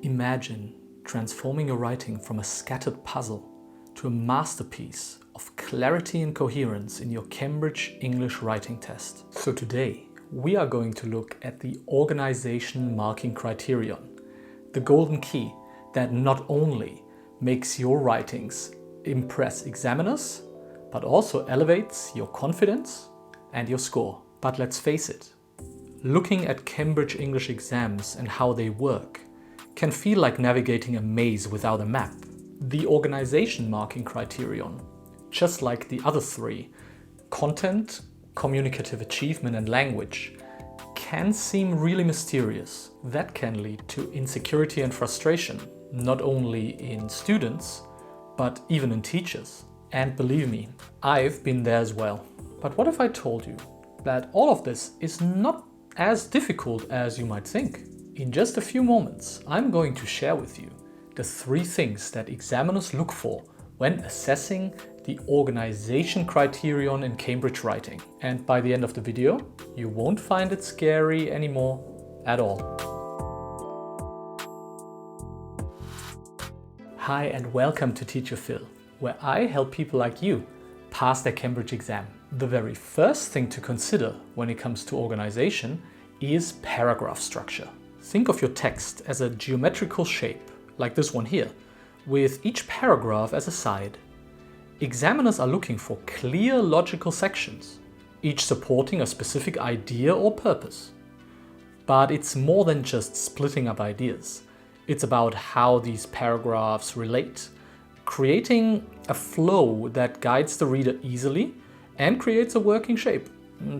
Imagine transforming your writing from a scattered puzzle to a masterpiece of clarity and coherence in your Cambridge English writing test. So today we are going to look at the organization marking criterion, the golden key that not only makes your writings impress examiners, but also elevates your confidence and your score. But let's face it, looking at Cambridge English exams and how they work can feel like navigating a maze without a map. The organization marking criterion, just like the other three, content, communicative achievement and language, can seem really mysterious. That can lead to insecurity and frustration, not only in students, but even in teachers. And believe me, I've been there as well. But what if I told you that all of this is not as difficult as you might think? In just a few moments, I'm going to share with you the 3 things that examiners look for when assessing the organization criterion in Cambridge writing. And by the end of the video, you won't find it scary anymore at all. Hi and welcome to Teacher Phil, where I help people like you pass their Cambridge exam. The very first thing to consider when it comes to organization is paragraph structure. Think of your text as a geometrical shape, like this one here, with each paragraph as a side. Examiners are looking for clear logical sections, each supporting a specific idea or purpose. But it's more than just splitting up ideas. It's about how these paragraphs relate, creating a flow that guides the reader easily and creates a working shape,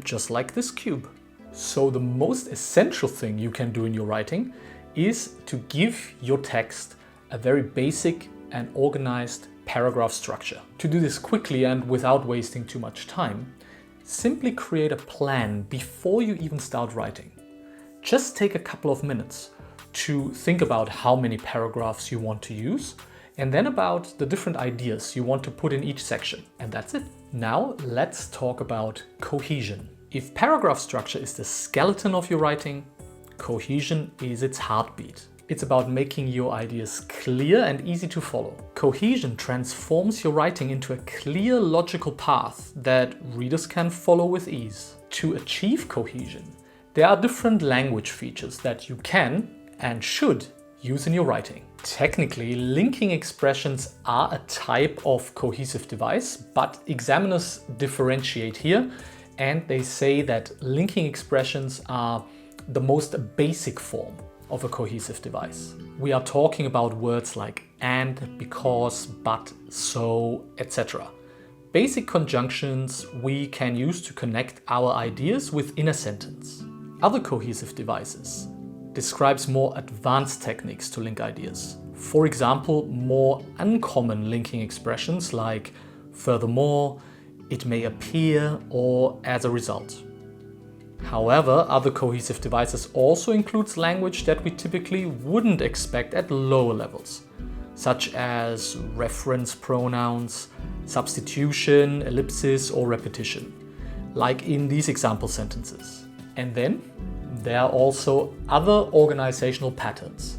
just like this cube. So the most essential thing you can do in your writing is to give your text a very basic and organized paragraph structure. To do this quickly and without wasting too much time, simply create a plan before you even start writing. Just take a couple of minutes to think about how many paragraphs you want to use and then about the different ideas you want to put in each section. And that's it. Now let's talk about cohesion. If paragraph structure is the skeleton of your writing, cohesion is its heartbeat. It's about making your ideas clear and easy to follow. Cohesion transforms your writing into a clear logical path that readers can follow with ease. To achieve cohesion, there are different language features that you can and should use in your writing. Technically, linking expressions are a type of cohesive device, but examiners differentiate here and they say that linking expressions are the most basic form of a cohesive device. We are talking about words like and, because, but, so, etc. Basic conjunctions we can use to connect our ideas within a sentence. Other cohesive devices describes more advanced techniques to link ideas. For example, more uncommon linking expressions like furthermore, it may appear, or as a result. However, other cohesive devices also includes language that we typically wouldn't expect at lower levels, such as reference pronouns, substitution, ellipsis, or repetition, like in these example sentences. And then there are also other organizational patterns,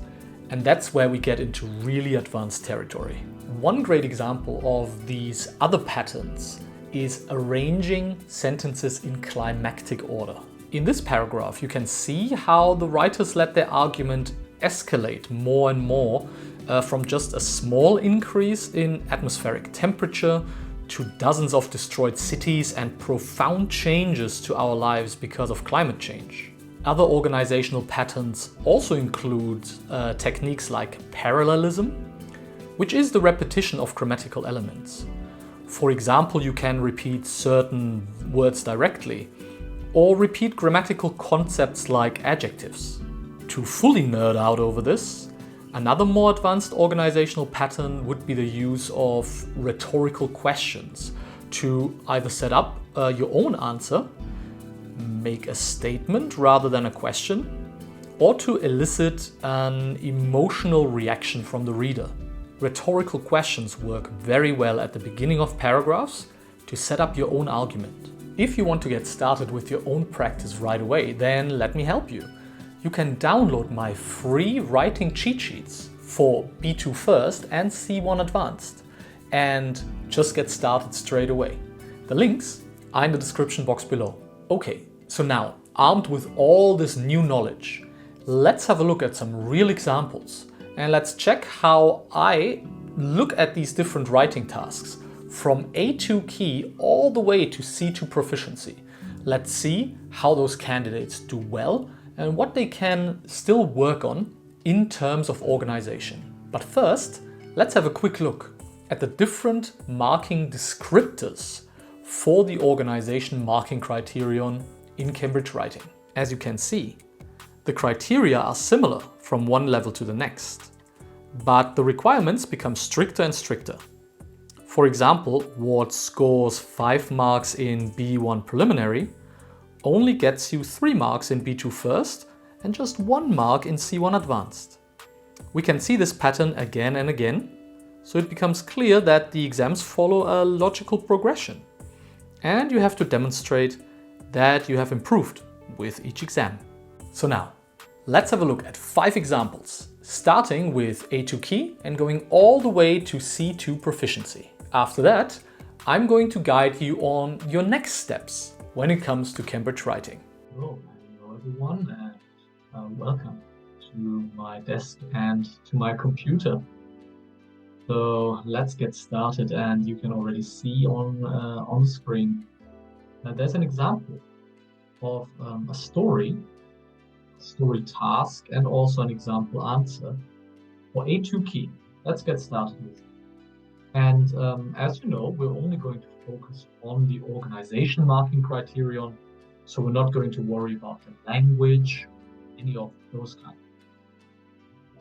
and that's where we get into really advanced territory. One great example of these other patterns is arranging sentences in climactic order. In this paragraph, you can see how the writers let their argument escalate more and more from just a small increase in atmospheric temperature to dozens of destroyed cities and profound changes to our lives because of climate change. Other organizational patterns also include techniques like parallelism, which is the repetition of grammatical elements. For example, you can repeat certain words directly, or repeat grammatical concepts like adjectives. To fully nerd out over this, another more advanced organizational pattern would be the use of rhetorical questions to either set up your own answer, make a statement rather than a question, or to elicit an emotional reaction from the reader. Rhetorical questions work very well at the beginning of paragraphs to set up your own argument. If you want to get started with your own practice right away, then let me help you. you can download my free writing cheat sheets for B2 First and C1 Advanced and just get started straight away. The links are in the description box below. Okay, so now, armed with all this new knowledge, let's have a look at some real examples and let's check how I look at these different writing tasks from A2 key all the way to C2 proficiency. Let's see how those candidates do well and what they can still work on in terms of organization. But first, let's have a quick look at the different marking descriptors for the organization marking criterion in Cambridge Writing. As you can see, the criteria are similar from one level to the next, but the requirements become stricter and stricter. For example, what scores 5 marks in B1 preliminary only gets you 3 marks in B2 First and just 1 mark in C1 Advanced. We can see this pattern again and again, so it becomes clear that the exams follow a logical progression. And you have to demonstrate that you have improved with each exam. So now, let's have a look at 5 examples, starting with A2 key and going all the way to C2 proficiency. After that, I'm going to guide you on your next steps when it comes to Cambridge Writing. Hello everyone, and welcome to my desk and to my computer. So let's get started, and you can already see on the screen there's an example of a story task, and also an example answer for A2 key. Let's get started with it. And as you know, we're only going to focus on the organization marking criterion, so we're not going to worry about the language, any of those kind.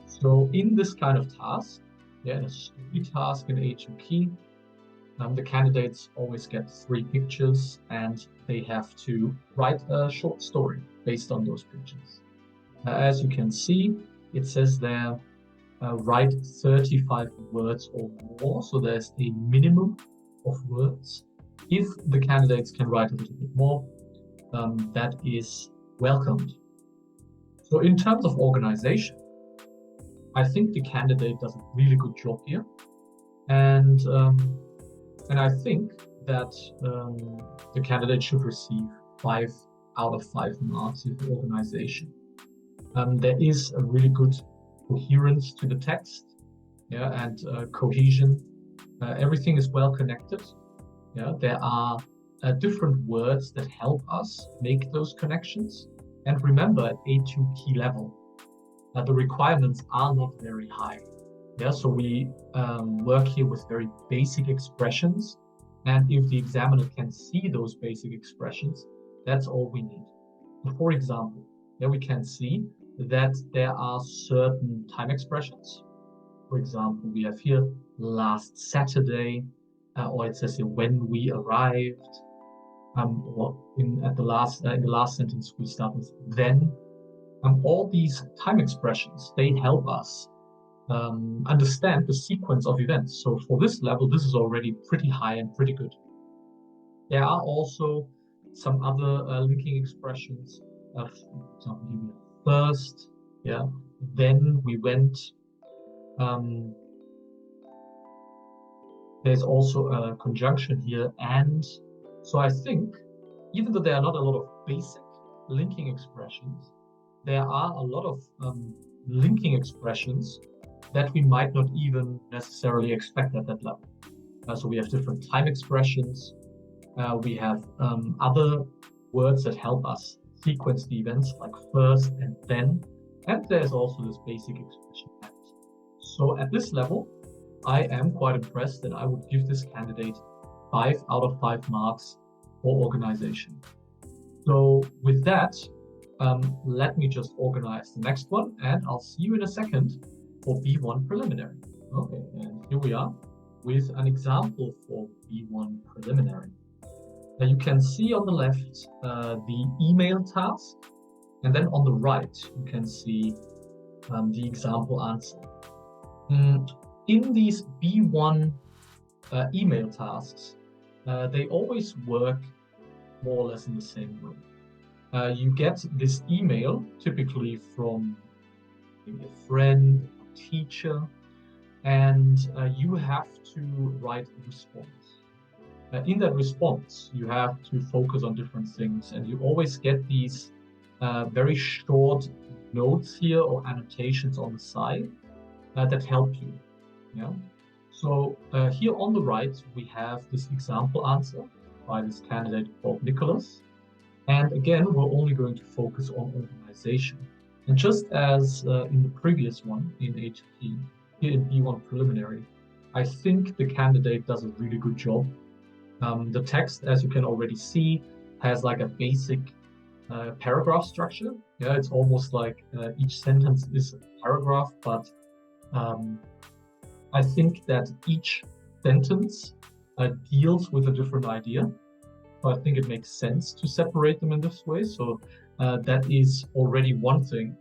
So in this kind of task, in a story task in A2 key, the candidates always get 3 pictures and they have to write a short story based on those pictures. As you can see, it says there, write 35 words or more, so there's a minimum of words. If the candidates can write a little bit more, that is welcomed. So in terms of organization, I think the candidate does a really good job here, and I think that the candidate should receive 5 out of 5 marks in the organization. There is a really good coherence to the text, and cohesion. Everything is well connected. There are different words that help us make those connections. And remember, at A2 key level, the requirements are not very high. So we work here with very basic expressions, and if the examiner can see those basic expressions, that's all we need. So for example, we can see that there are certain time expressions. For example, we have here last Saturday, or it says here when we arrived, or in the last sentence we start with then. All these time expressions, they help us understand the sequence of events. So for this level, this is already pretty high and pretty good. There are also some other linking expressions. For example, first, then we went. There's also a conjunction here, and so I think, even though there are not a lot of basic linking expressions, there are a lot of linking expressions that we might not even necessarily expect at that level. So we have different time expressions. We have other words that help us sequence the events, like first and then. And there's also this basic expression. So at this level, I am quite impressed, and I would give this candidate 5 out of 5 marks for organization. So with that, let me just organize the next one, and I'll see you in a second for B1 preliminary. Okay, and here we are with an example for B1 preliminary. Now you can see on the left the email task, and then on the right you can see the example answer. In these B1 email tasks, they always work more or less in the same way. you get this email typically from maybe a friend, a teacher, and you have to write a response. In that response, you have to focus on different things, and you always get these very short notes here or annotations on the side that help you. Yeah. So here on the right, we have this example answer by this candidate called Nicholas. And again, we're only going to focus on organization. And just as in the previous one in A2P, here in B1 preliminary, I think the candidate does a really good job. The text, as you can already see, has like a basic paragraph structure. Yeah, it's almost like each sentence is a paragraph, but I think that each sentence deals with a different idea. So I think it makes sense to separate them in this way. So that is already one thing.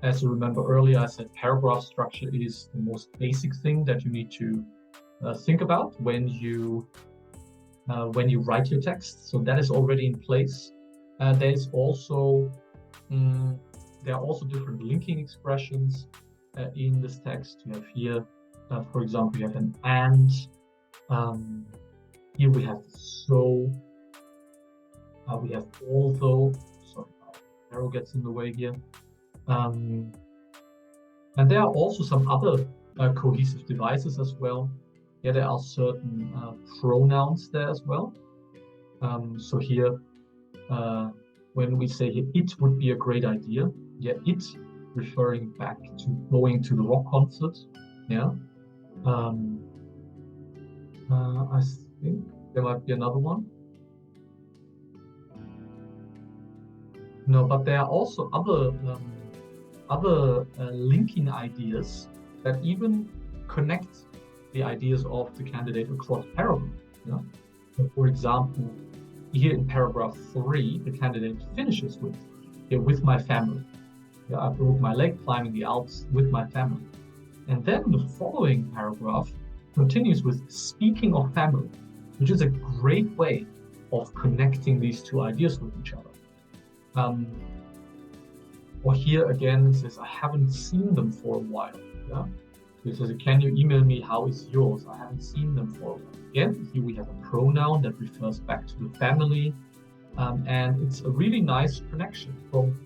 As you remember earlier, I said paragraph structure is the most basic thing that you need to think about when you write your text. So that is already in place. There are also different linking expressions in this text. You have here, for example, you have an and. Here we have so. We have although. Sorry, arrow gets in the way here. And there are also some other cohesive devices as well. Yeah, there are certain pronouns there as well. So here, when we say here, it would be a great idea. Yeah, it referring back to going to the rock concert. Yeah. I think there might be another one. No, but there are also other linking ideas that even connect the ideas of the candidate across paragraph. Yeah? So for example, here in paragraph 3, the candidate finishes with my family. Yeah, I broke my leg climbing the Alps with my family. And then the following paragraph continues with speaking of family, which is a great way of connecting these two ideas with each other. Or here again, it says, I haven't seen them for a while. Yeah? So it says, can you email me, how is yours? I haven't seen them for a while. Again, here we have a pronoun that refers back to the family. And it's a really nice connection from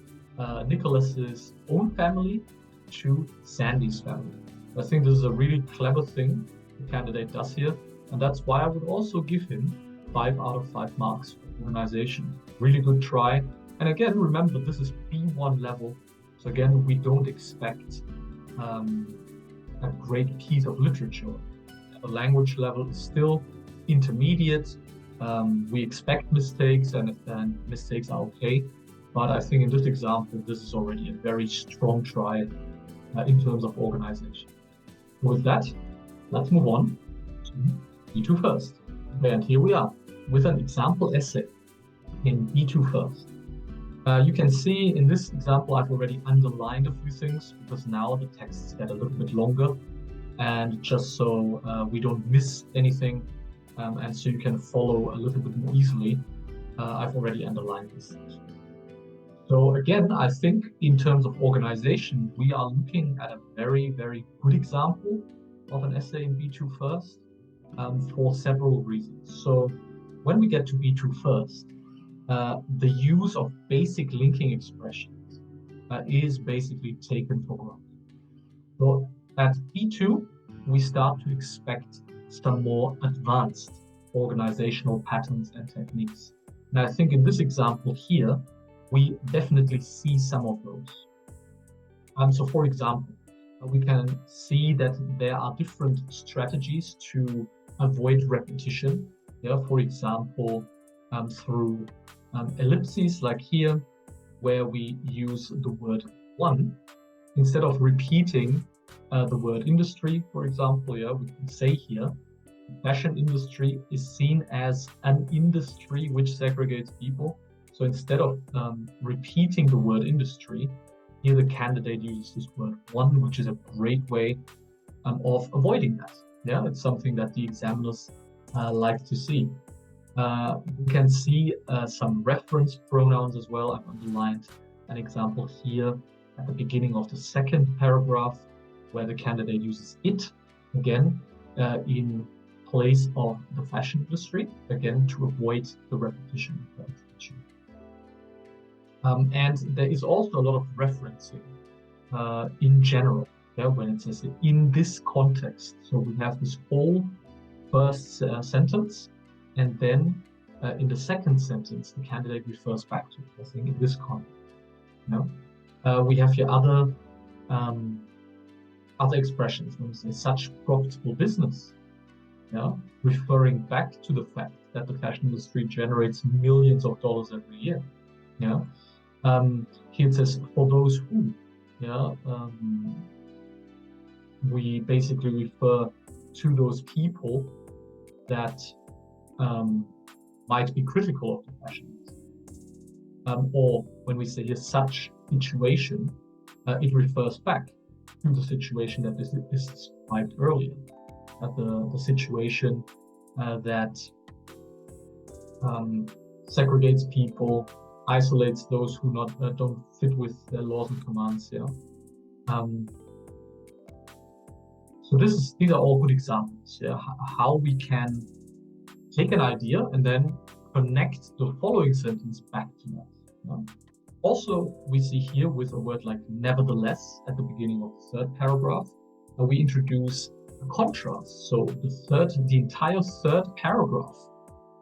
Nicholas's own family to Sandy's family. I think this is a really clever thing the candidate does here. And that's why I would also give him 5 out of 5 marks for organization. Really good try. And again, remember, this is B1 level. So again, we don't expect a great piece of literature. The language level is still intermediate. We expect mistakes, and mistakes are okay. But I think in this example, this is already a very strong try in terms of organization. With that, let's move on to B2 first. And here we are with an example essay in B2 first. You can see in this example, I've already underlined a few things because now the texts get a little bit longer, and just so we don't miss anything, and so you can follow a little bit more easily, I've already underlined these things. So again, I think in terms of organization, we are looking at a very, very good example of an essay in B2 first for several reasons. So when we get to B2 first, the use of basic linking expressions is basically taken for granted. So at B2, we start to expect some more advanced organizational patterns and techniques. And I think in this example here, we definitely see some of those. So for example, we can see that there are different strategies to avoid repetition. Yeah, for example, through ellipses like here, where we use the word one, instead of repeating the word industry, for example, yeah, we can say here, the fashion industry is seen as an industry which segregates people. So instead of repeating the word industry, here the candidate uses this word one, which is a great way of avoiding that. Yeah, it's something that the examiners like to see. We can see some reference pronouns as well. I've underlined an example here at the beginning of the second paragraph, where the candidate uses it, again, in place of the fashion industry, again, to avoid the repetition of that issue. And there is also a lot of referencing in general, when it says in this context. So we have this whole first sentence, and then in the second sentence, the candidate refers back to it, I think, in this context. We have here other expressions. When we say such profitable business, referring back to the fact that the fashion industry generates millions of dollars every year. Here it says for those who. We basically refer to those people that might be critical of the fashion industry. Or when we say here such situation, it refers back to the situation that is described earlier. The situation that segregates people, isolates those who don't fit with their laws and commands. So these are all good examples. How we can take an idea and then connect the following sentence back to that. Also, we see here with a word like nevertheless at the beginning of the third paragraph, we introduce a contrast. So the entire third paragraph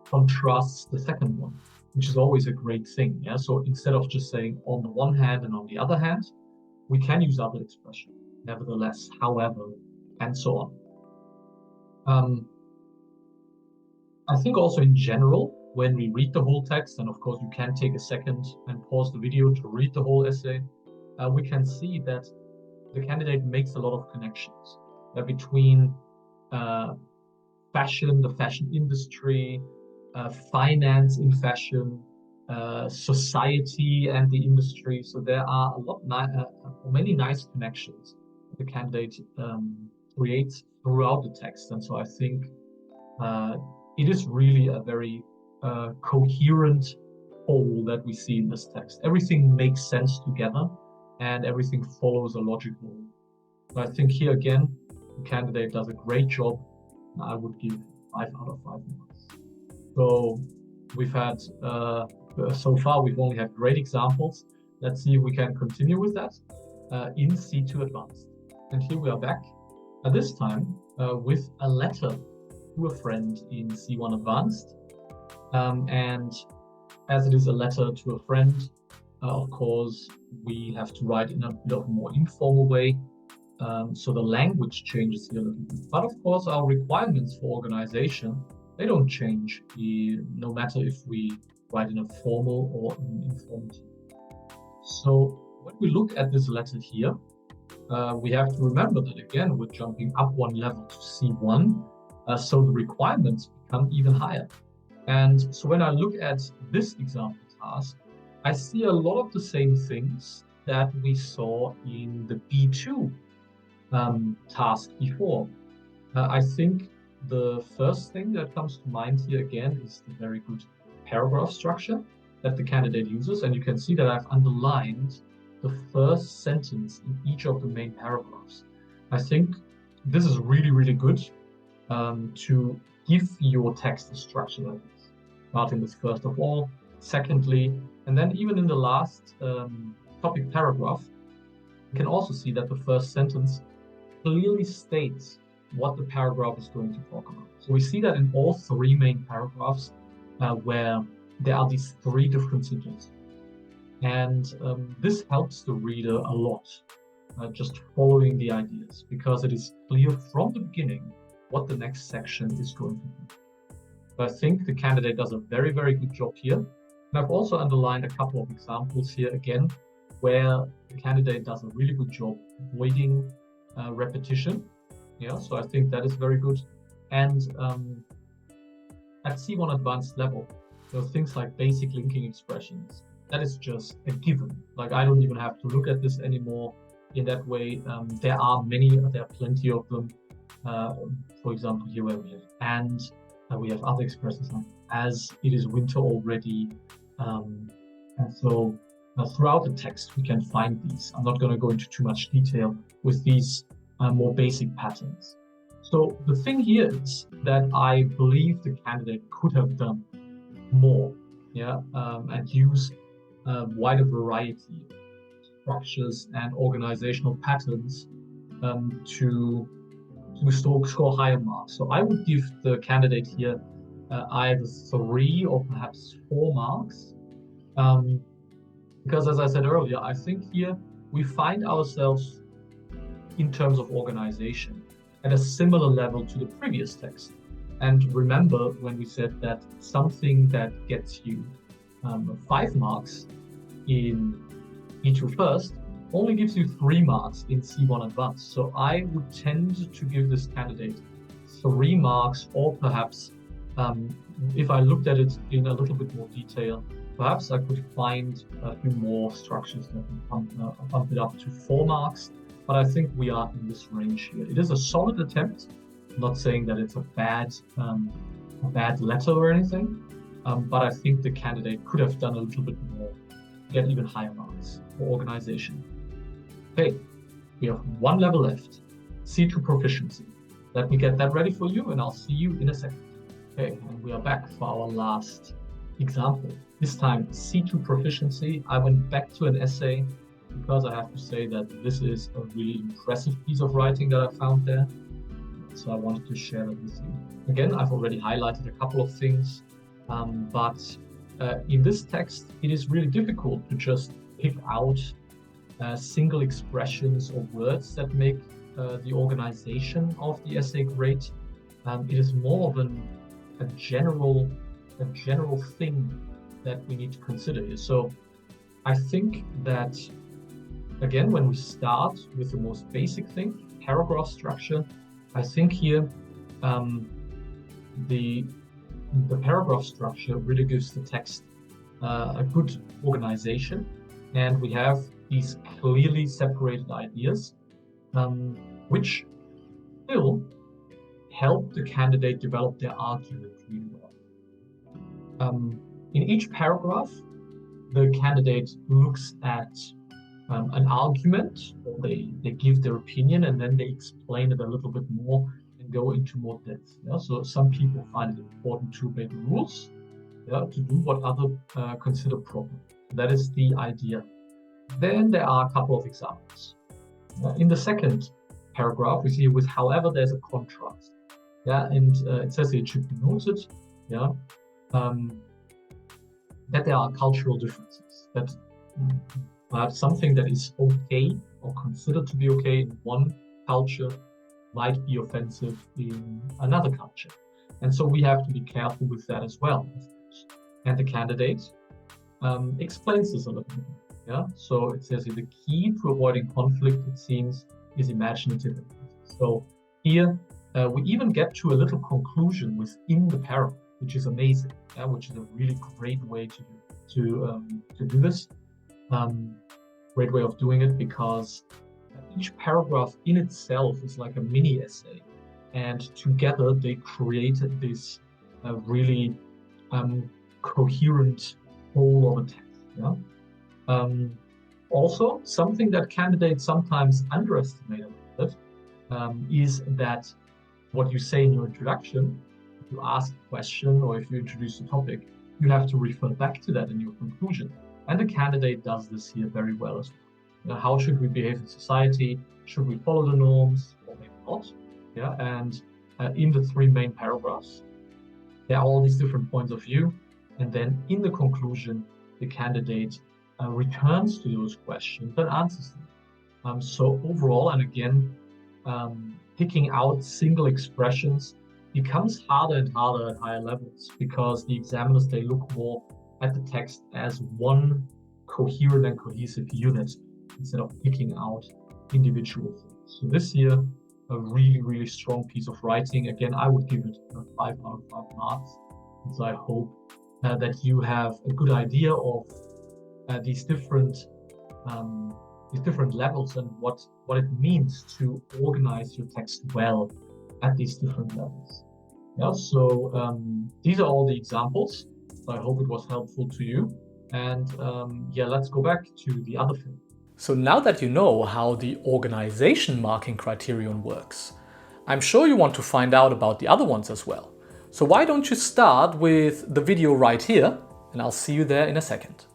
contrasts the second one, which is always a great thing. So instead of just saying on the one hand and on the other hand, we can use other expressions, nevertheless, however, and so on. I think also in general, when we read the whole text, and of course you can take a second and pause the video to read the whole essay, we can see that the candidate makes a lot of connections between fashion, the fashion industry, finance in fashion, society and the industry. So there are many nice connections the candidate creates throughout the text. And so I think it is really a very coherent whole that we see in this text. Everything makes sense together and everything follows a logical. So I think here again, the candidate does a great job. I would give 5 out of 5 marks. So we've had, so far we've only had great examples. Let's see if we can continue with that in C2 Advanced. And here we are back, this time with a letter to a friend in C1 Advanced. And as it is a letter to a friend, of course, we have to write in a bit of a more informal way. So the language changes here a little bit. But of course, our requirements for organization, they don't change, no matter if we write in a formal or an informal. So when we look at this letter here, we have to remember that again, we're jumping up one level to C1. So the requirements become even higher. And so when I look at this example task, I see a lot of the same things that we saw in the B2 task before. I think the first thing that comes to mind here again is the very good paragraph structure that the candidate uses. And you can see that I've underlined the first sentence in each of the main paragraphs. I think this is really, really good to give your text a structure like this. Starting with first of all, secondly, and then even in the last topic paragraph, you can also see that the first sentence clearly states what the paragraph is going to talk about. So we see that in all 3 main paragraphs where there are these 3 different suggestions. And this helps the reader a lot, just following the ideas, because it is clear from the beginning what the next section is going to be. So I think the candidate does a very, very good job here. And I've also underlined a couple of examples here again, where the candidate does a really good job avoiding repetition. So I think that is very good. And at C1 Advanced level, things like basic linking expressions, that is just a given. Like I don't even have to look at this anymore in that way. There are plenty of them. For example, here where we have and, we have other expressions like as it is winter already. And so throughout the text, we can find these. I'm not going to go into too much detail with these more basic patterns. So the thing here is that I believe the candidate could have done more, and use a wider variety of structures and organizational patterns to score higher marks. So I would give the candidate here either 3 or perhaps 4 marks. Because as I said earlier, I think here we find ourselves in terms of organization at a similar level to the previous text. And remember when we said that something that gets you 5 marks in E2 first only gives you 3 marks in C1 advanced. So I would tend to give this candidate 3 marks, or perhaps if I looked at it in a little bit more detail, perhaps I could find a few more structures that can bump it up to 4 marks. But I think we are in this range here. It is a solid attempt. I'm not saying that it's a bad letter or anything, but I think the candidate could have done a little bit more to get even higher marks for organization. Okay, we have 1 level left, C2 proficiency. Let me get that ready for you, and I'll see you in a second. Okay, and we are back for our last example. This time C2 proficiency. I went back to an essay because I have to say that this is a really impressive piece of writing that I found there. So I wanted to share that with you. Again, I've already highlighted a couple of things, but in this text, it is really difficult to just pick out single expressions or words that make the organization of the essay great. It is more of a general thing that we need to consider here. So I think that, again, when we start with the most basic thing, paragraph structure, I think here the paragraph structure really gives the text a good organization, and we have these clearly separated ideas, which still help the candidate develop their argument really well. In each paragraph, the candidate looks at an argument, or they give their opinion, and then they explain it a little bit more and go into more depth. So some people find it important to obey the rules, to do what others consider proper. That is the idea. Then there are a couple of examples. In the second paragraph, we see with however there's a contrast. And it says it should be noted, that there are cultural differences, that perhaps something that is okay or considered to be okay in one culture might be offensive in another culture. And so we have to be careful with that as well. And the candidate explains this a little bit. So it says here, the key to avoiding conflict, it seems, is imaginative. So here we even get to a little conclusion within the paragraph, which is amazing, which is a really great way to do this. Great way of doing it, because each paragraph in itself is like a mini essay, and together they created this really coherent whole of a text. Also, something that candidates sometimes underestimate a little bit is that what you say in your introduction, if you ask a question or if you introduce a topic, you have to refer back to that in your conclusion. And the candidate does this here very well as well. How should we behave in society? Should we follow the norms or maybe not? And in the 3 main paragraphs, there are all these different points of view. And then in the conclusion, the candidate returns to those questions and answers them. So overall, and again, picking out single expressions becomes harder and harder at higher levels, because the examiners, they look more at the text as one coherent and cohesive unit instead of picking out individual things. So this here, a really, really strong piece of writing. Again, I would give it 5 out of 5 marks. And so I hope that you have a good idea of these different levels and what it means to organize your text well at these different levels. Yeah, so these are all the examples. So I hope it was helpful to you. And yeah, let's go back to the other fill. So now that you know how the organization marking criterion works, I'm sure you want to find out about the other ones as well. So why don't you start with the video right here, and I'll see you there in a second.